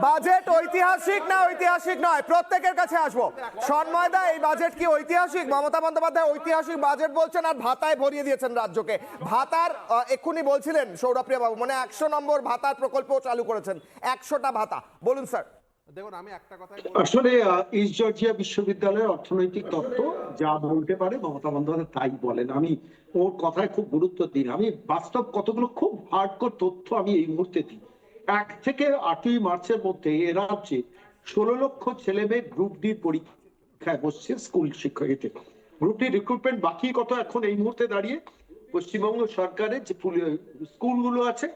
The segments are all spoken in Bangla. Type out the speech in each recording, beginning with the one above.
বাজেট ঐতিহাসিক না ঐতিহাসিক নয়, প্রত্যেকের কাছে আসবো। সন্ময়দা, এই বাজেট কি ঐতিহাসিক? মমতা বন্দ্যোপাধ্যায় ঐতিহাসিক বাজেট বলছেন আর ভাতায় ভরিয়ে দিয়েছেন রাজ্যকে। ভাতার এক্ষুনি বলছিলেন সৌরপ্রিয়া বাবু, মানে 100 নম্বর ভাতার প্রকল্প চালু করেছেন, 100টা ভাতা। বলুন স্যার। দেখুন, আমি একটা কথাই আসলে ইস্ট জর্জিয়া বিশ্ববিদ্যালয়ের অর্থনৈতিক তত্ত্ব যা বলতে পারে মমতা বন্দ্যোপাধ্যায় তাই বলেন। আমি ওর কথায় খুব গুরুত্ব দিই। আমি বাস্তব কতগুলো খুব হার্ডকোর তথ্য আমি এই মুহূর্তে দিই। 1 থেকে 8ই মার্চের মধ্যে এ রাজ্যে 16 লক্ষ ছেলে মেয়ে গ্রুপ ডি পরীক্ষায় বসছে স্কুল শিক্ষার্থীতে। গ্রুপ ডি রিক্রুটমেন্ট বাকি কত এখন এই মুহূর্তে দাঁড়িয়ে? পশ্চিমবঙ্গ সরকারের যে স্কুলগুলো আছে,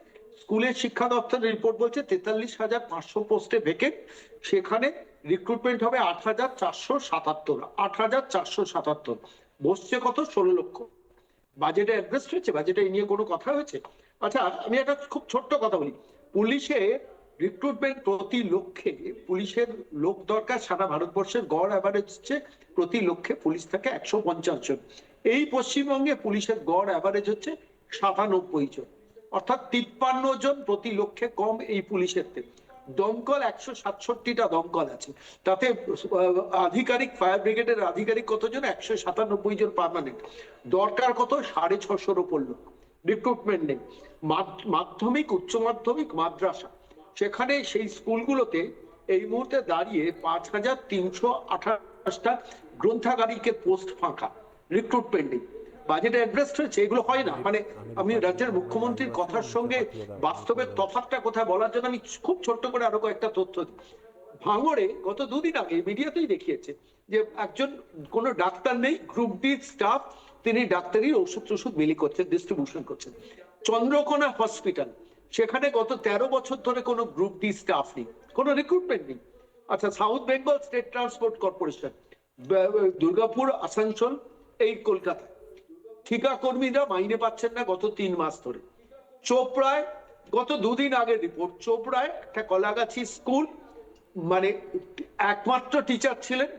স্কুলের শিক্ষা দপ্তরের রিপোর্ট বলছে 43,500 পোস্টে ভেকেন্ট, সেখানে রিক্রুটমেন্ট হবে 8,477। 8,477 বসছে কত? 16 লক্ষ। বাজেটে অ্যাড্রেস হয়েছে? বাজেটে এই নিয়ে কোনো কথা হয়েছে? আচ্ছা, আমি একটা খুব ছোট্ট কথা বলি। পুলিশে রিক্রুটমেন্ট প্রতি লক্ষে, পুলিশের লোক দরকার সারা ভারতবর্ষের গড় অ্যাভারেজ হচ্ছে প্রতি লক্ষে পুলিশ থাকে 150 জন। এই পশ্চিমবঙ্গে পুলিশের গড় অ্যাভারেজ হচ্ছে 97 জন, অর্থাৎ 53 জন প্রতি লক্ষে কম এই পুলিশের থেকে। দমকল 167টা দমকল আছে, তাতে আধিকারিক, ফায়ার ব্রিগেডের আধিকারিক কতজন? 197 জন পার্মানেন্ট। দরকার কত? 650-র উপর লোক। রিক্রুটমেন্ট নেই। মাধ্যমিক, উচ্চ মাধ্যমিক, মাদ্রাসা, সেখানে সেই স্কুলগুলোতে এই মুহূর্তে দাঁড়িয়ে 5,328টা গ্রন্থাগারিকের পোস্ট ফাঁকা। রিক্রুটমেন্ট নেই। বাজেটে অ্যাড্রেস হয়েছে? এগুলো হয় না। মানে আমি রাজ্যের মুখ্যমন্ত্রীর কথার সঙ্গে বাস্তবের তফাৎটা কোথায় বলার জন্য আমি খুব ছোট্ট করে আরো কয়েকটা তথ্য দিই। ভাঙড়ে গত 2 দিন আগে মিডিয়াতেই দেখিয়েছে যে একজন কোন ডাক্তার নেই, গ্রুপ ডি স্টাফ, তিনি ডাক্তারি ওষুধ বিলি করছেন, ডিস্ট্রিবিউশন করছেন। চন্দ্রকোনা হসপিটাল, সেখানে গত 13 বছর ধরে কোনো গ্রুপ ডি স্টাফ নেই, কোনো রিক্রুটমেন্ট নেই। আচ্ছা, south Bengal state transport corporation, Durgapur, Asansol, এই কলকাতা, ঠিকা কর্মীরা মাইনে পাচ্ছেন না গত 3 মাস ধরে। চোপড়ায় গত 2 দিন আগের রিপোর্ট, চোপড়ায় একটা কলাগাছি স্কুল, মানে একমাত্র টিচার ছিলেন,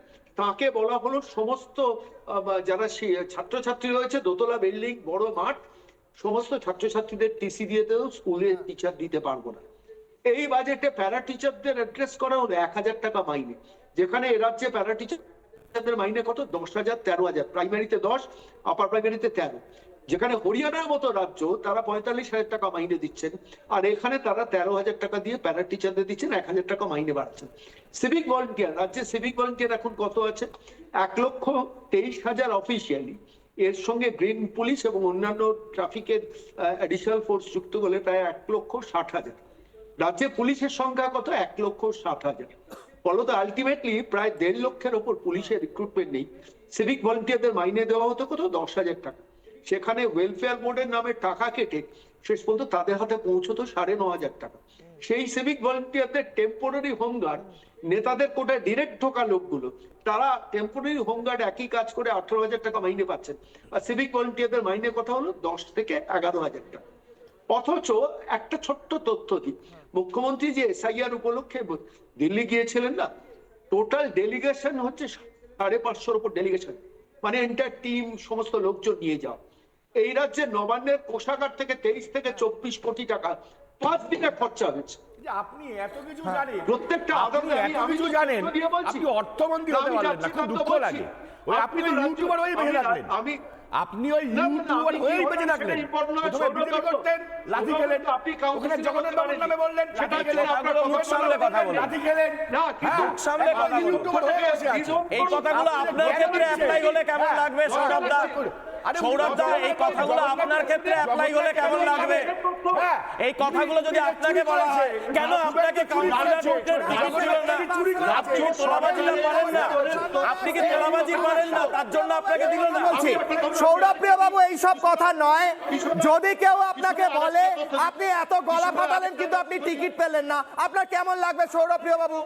তাকে বলা হলো সমস্ত যারা ছাত্রছাত্রী রয়েছে, দোতলা বিল্ডিং, বড় মাঠ, সমস্ত ছাত্রছাত্রীদের টিসি দিয়ে দেও, স্কুলে টিচার দিতে পারবো না। এই বাজেটে প্যারা টিচারদের অ্যাড্রেস করা হলো 1,000 টাকা মাইনে, যেখানে এ রাজ্যে প্যারা টিচারদের মাইনে কত? 10,000, 13,000। প্রাইমারিতে 10, আপার প্রাইমারিতে 13। যেখানে হরিয়ানার মতো রাজ্য, তারা 45,000 টাকা মাইনে দিচ্ছেন, আর এখানে তারা 13,000 টাকা দিয়ে প্যারা টিচারদের দিচ্ছেন, 1,000 টাকা মাইনে বাড়াচ্ছেন। সিভিক ভলেন্টিয়ার, রাজ্যে সিভিক ভলেন্টিয়ার এখন কত আছে? 1,23,000 অফিসিয়ালি, এর সঙ্গে গ্রিন পুলিশ এবং অন্যান্য ট্রাফিকের অ্যাডিশনাল ফোর্স যুক্ত হলে প্রায় 1,60,000। রাজ্যে পুলিশের সংখ্যা কত? 1,60,000। ফলত আলটিমেটলি প্রায় 1.5 লক্ষের ওপর পুলিশের রিক্রুটমেন্ট নেই। সিভিক ভলেন্টিয়ারদের মাইনে দেওয়া হতো কত? 10,000 টাকা। সেখানে ওয়েলফেয়ার বোর্ডের নামে টাকা কেটে শেষ পর্যন্ত তাদের হাতে পৌঁছতো 9,500 টাকা। সেই সিভিক ভলেন্টিয়ারদের টেম্পোরারি হোমগার্ড, নেতাদের কোটায় ডিরেক্ট ঢোকা লোকগুলো, তারা টেম্পোরারি হোমগার্ড একই কাজ করে 18,000 টাকা মাইনে পাচ্ছেন। আর সিভিক ভলেন্টিয়ারদের মাইনে কথা হলো 10 থেকে 11,000 টাকা। অথচ একটা ছোট্ট তথ্য দিই, মুখ্যমন্ত্রী যে এসআইআর উপলক্ষে দিল্লি গিয়েছিলেন না, টোটাল ডেলিগেশন হচ্ছে 550-র উপর ডেলিগেশন, মানে এন্টার টিম, সমস্ত লোকজন নিয়ে যাও। এই রাজ্যের নবান্নের কোষাগার থেকে 23 থেকে 24 কোটি টাকা 5 দিনে খরচা হয়েছে। আপনি এত কিছু জানেন, প্রত্যেকটা আপনি এত কিছু জানেন, আপনি অর্থমন্ত্রী হতে পারলেন না, খুব দুঃখ লাগে। ওই আপনি ওই ইউটিউবার হয়ে বেঁচে থাকলেন, আপনি ওই ইউটিউবার হয়েই বেঁচে থাকলেন। প্রথমে বিজেপি করতেন, লাঠি খেলেন, ওখানে জগন্নাথ বাবুর নামে বললেন, সেটা খেলেন, মুখ সামলে কথা বলেন, লাঠি খেলেন, মুখ সামলে কথা বলেন। ইউটিউবার হয়ে বসে আছেন। এই কথাগুলো আপনার ক্ষেত্রে অ্যাপ্লাই হলে কেমন লাগবে সৌরভ দা? সৌরভ দা, এই কথাগুলো আপনার ক্ষেত্রে অ্যাপ্লাই হলে কেমন লাগবে? এই কথাগুলো যদি আপনাকে বলা হয়, কেন আপনাকে কাউন্সিলর করতে টিকিট দিল না? আপনি কি তোলাবাজি পারেন না? আপনি কি তোলাবাজি পারেন না, তার জন্য আপনাকে দিল না? সৌরপ্রিয় বাবু, এইসব কথা নয়। যদি কেউ আপনাকে বলে আপনি এত গলা ফাটালেন কিন্তু আপনি টিকিট পেলেন না, আপনার কেমন লাগবে সৌরপ্রিয় বাবু?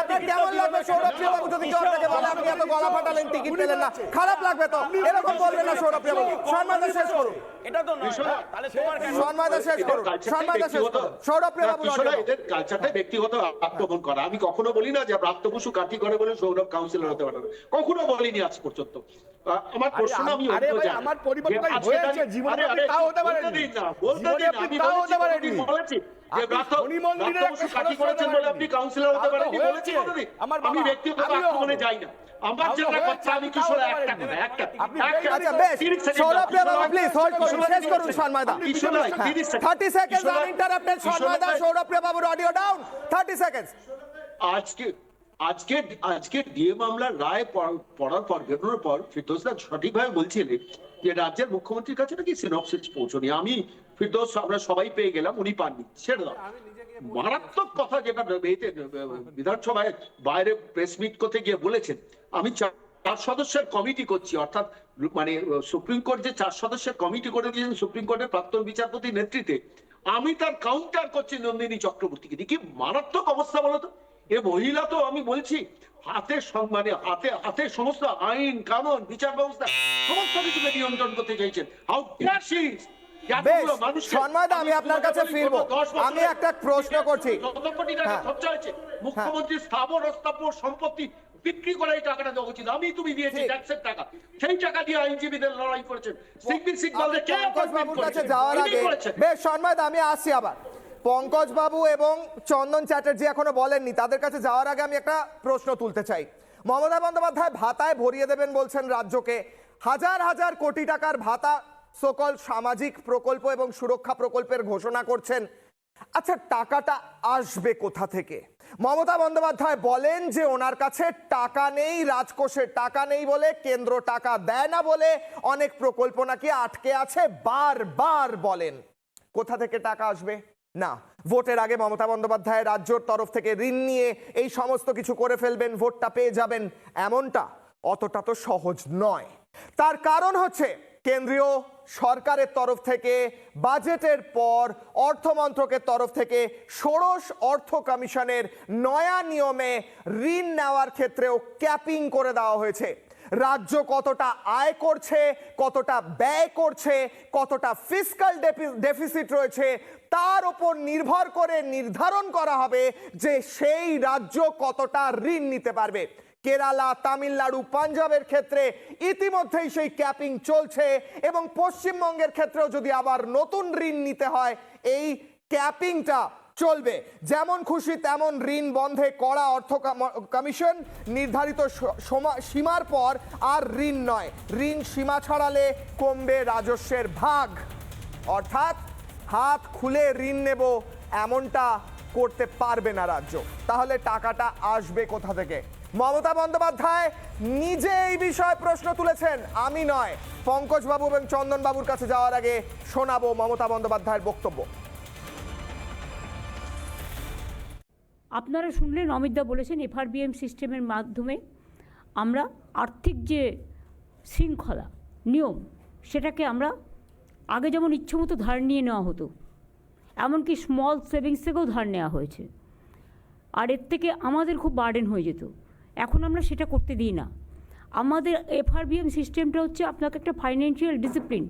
আপনার কেমন লাগবে সৌরপ্রিয় বাবু যদি কেউ আপনাকে বলে আপনি এত গলা ফাটালেন, টিকিট পেলেন না? খারাপ লাগবে তো? এরকম বলবেন না সৌরপ্রিয় বাবু। সম্মানটা শেষ করুন। এটা তো নয়, তাহলে তোমার কেন? সম্মানটা শেষ করুন, সম্মানটা শেষ করুন। সৌরপ্রিয় বাবু, এদের কালচারটা ব্যক্তিগত আক্রমণ করা। আমি কখনো বলি না যে প্রাপ্ত বসু কাঠি করে বলে সৌরভ কাউন্সিলর হতে পারে না, কখনো বলিনি আজ পর্যন্ত। আমার প্রশ্ন, আমি আমার পরিবর্তন হয়েছে জীবনে, আপনি তাও হতে পারেন, জীবনে আপনি তাও হতে পারেন। বলেছি যে আপনি ব্রাত্য শনি মন্দিরের বসু একটা কাটি সদস্য করেছেন হতে বলে পারেননি। আপনি কাউন্সিলর হতে পারেননি আপনার বলেছি হয়েছে। কোনোদিন? আমার আমি বাবা, ব্যক্তিগত আমিও আক্রমণে হবো। যাই না। আমার আমার যেটা হয়েছে, কথা আমি আপনি কিশোর তাও একটা পারেননি। কথা একটা আপনি একটা আচ্ছা বেশ 30 সেকেন্ড সৌরভ দাও। বাবু প্লিজ হোল্ড করুন, কিশোর শেষ করুন ভাই, সন্ময় দা। কিশোর ভাই, 30 সেকেন্ড। 30 সেকেন্ডস কিশোর ভাই, আনইন্টারাপ্টেড সন্ময় দা, কিশোর ভাই, সৌরভ বাবুর অডিও ডাউন, 30 সেকেন্ডস। আজকে আজকে আজকে ডিএ মামলার রায় পড়ার পর বেরোনোর পর ফিরদৌসদা সঠিকভাবে বলছিলেন যে রাজ্যের মুখ্যমন্ত্রীর কাছে নাকি সিনপসিস পৌঁছনি। আমি ফিরদৌস আমরা সবাই পেয়ে গেলাম, উনি পাননি, ছেড়ে দাও। মারাত্মক কথা যেটা বিধানসভায় বাইরে প্রেস মিট করতে গিয়ে বলেছেন, আমি 4 সদস্যের কমিটি করছি, অর্থাৎ মানে সুপ্রিম কোর্ট যে 4 সদস্যের কমিটি করে দিয়েছেন সুপ্রিম কোর্টের প্রাক্তন বিচারপতির নেতৃত্বে, আমি তার কাউন্টার করছি নন্দিনী চক্রবর্তীকে। কি মারাত্মক অবস্থা বলতো। এ মহিলা তো আমি বলছি হাতে মানে হাতে হাতে সমস্ত আইন কানুন বিচার ব্যবস্থা সমস্ত কিছুকে নিয়ন্ত্রণ করতে চাইছেন। How dare she. বেশ সন্ময় দা, আমি আপনার কাছে ফিরবো। আমি একটা প্রশ্ন করছি। যত কোটি টাকা হ্যাঁ। খরচা হয়েছে মুখ্যমন্ত্রী স্থাবর অস্থাবর সম্পত্তি বিক্রি করে এই টাকাটা দেওয়া উচিত। আমি তুমি দিয়েছি ঠিক। ট্যাক্সের টাকা, সেই টাকা দিয়ে আইনজীবীদের লড়াই করেছেন। সিগবিল কে পঙ্কজ বাবুর কাছে যাওয়ার ইনি আগে করেছেন। বেশ সন্ময় দা, আমি আসছি আবার। পঙ্কজ বাবু এবং চন্দন চ্যাটার্জি এখনো বলেননি, তাদের কাছে যাওয়ার আগে আমি একটা প্রশ্ন তুলতে চাই। মমতা বন্দ্যোপাধ্যায় ভাতায় ভরিয়ে দেবেন বলছেন রাজ্যকে, হাজার হাজার কোটি টাকার ভাতা সকল সামাজিক প্রকল্প এবং সুরক্ষা প্রকল্পের ঘোষণা করছেন। আচ্ছা টাকাটা আসবে কোথা থেকে? মমতা বন্দ্যোপাধ্যায় বলেন যে ওনার কাছে টাকা নেই, রাজকোষে টাকা নেই বলে, কেন্দ্র টাকা দেয় না বলে অনেক প্রকল্প নাকি আটকে আছে, বারবার বলেন। কোথা থেকে টাকা আসবে? না, ভোটের আগে মমতা বন্দ্যোপাধ্যায় রাজ্যর তরফ থেকে ঋণ নিয়ে এই সমস্ত কিছু করে ফেলবেন, ভোটটা পেয়ে যাবেন, এমনটা অতটা তো সহজ নয়। তার কারণ হচ্ছে কেন্দ্রীয় সরকারের তরফ থেকে বাজেটের পর অর্থমন্ত্রকের তরফ থেকে ষোড়শ অর্থ কমিশনের নয়া নিয়মে ঋণ নেওয়ার ক্ষেত্রেও ক্যাপিং করে দেওয়া হয়েছে। রাজ্য কতটা আয় করছে, কতটা ব্যয় করছে, কতটা ফিসকাল ডেফিসিট রয়েছে, তার উপর নির্ভর করে নির্ধারণ করা হবে যে সেই রাজ্য কতটা ঋণ নিতে পারবে। কেরালা, তামিলনাড়ু, পাঞ্জাবের ক্ষেত্রে ইতিমধ্যেই সেই ক্যাপিং চলছে এবং পশ্চিমবঙ্গের ক্ষেত্রেও যদি আবার নতুন ঋণ নিতে হয় এই ক্যাপিংটা চলবে। যেমন খুশি তেমন ঋণ বন্ধে করা অর্থ কমিশন, নির্ধারিত সীমার পর আর ঋণ নয়, ঋণ সীমা ছাড়ালে কমবে রাজস্বের ভাগ। অর্থাৎ হাত খুলে ঋণ নেব এমনটা করতে পারবে না রাজ্য। তাহলে টাকাটা আসবে কোথা থেকে? মমতা বন্দ্যোপাধ্যায় নিজে এই বিষয়ে প্রশ্ন তুলেছেন, আমি নয়। পঙ্কজ বাবু এবং চন্দন বাবুর কাছে যাওয়ার আগে শোনাবো মমতা বন্দ্যোপাধ্যায়ের বক্তব্য। আপনারা শুনলেন অমিতদা বলেছেন এফআরবিএম সিস্টেমের মাধ্যমে আমরা আর্থিক যে শৃঙ্খলা নিয়ম সেটাকে আমরা আগে যেমন ইচ্ছেমতো ধার নিয়ে নেওয়া হতো, এমনকি স্মল সেভিংস থেকেও ধার নেওয়া হয়েছে, আর এর থেকে আমাদের খুব বার্ডেন হয়ে যেত। এখন আমরা সেটা করতে দিই না। আমাদের এফআরবিএম সিস্টেমটা হচ্ছে আপনাকে একটা ফাইন্যান্সিয়াল ডিসিপ্লিন,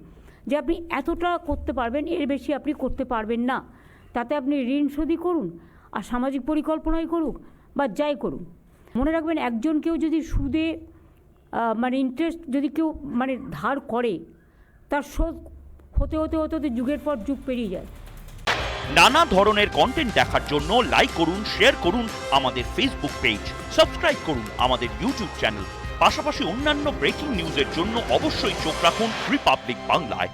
যে আপনি এতটা করতে পারবেন, এর বেশি আপনি করতে পারবেন না। তাতে আপনি ঋণ শোধই করুন আর সামাজিক পরিকল্পনাই করুক বা যাই করুন। মনে রাখবেন একজন কেউ যদি সুদে মানে ইন্টারেস্ট যদি কেউ মানে ধার করে, তার শোধ হতে হতে হতে হতে যুগের পর যুগ পেরিয়ে যায়। নানা ধরনের কন্টেন্ট দেখার জন্য লাইক করুন, শেয়ার করুন আমাদের ফেসবুক পেজ, সাবস্ক্রাইব করুন আমাদের ইউটিউব চ্যানেল। পাশাপাশি অন্যান্য ব্রেকিং নিউজের জন্য অবশ্যই চোখ রাখুন রিপাবলিক বাংলায়।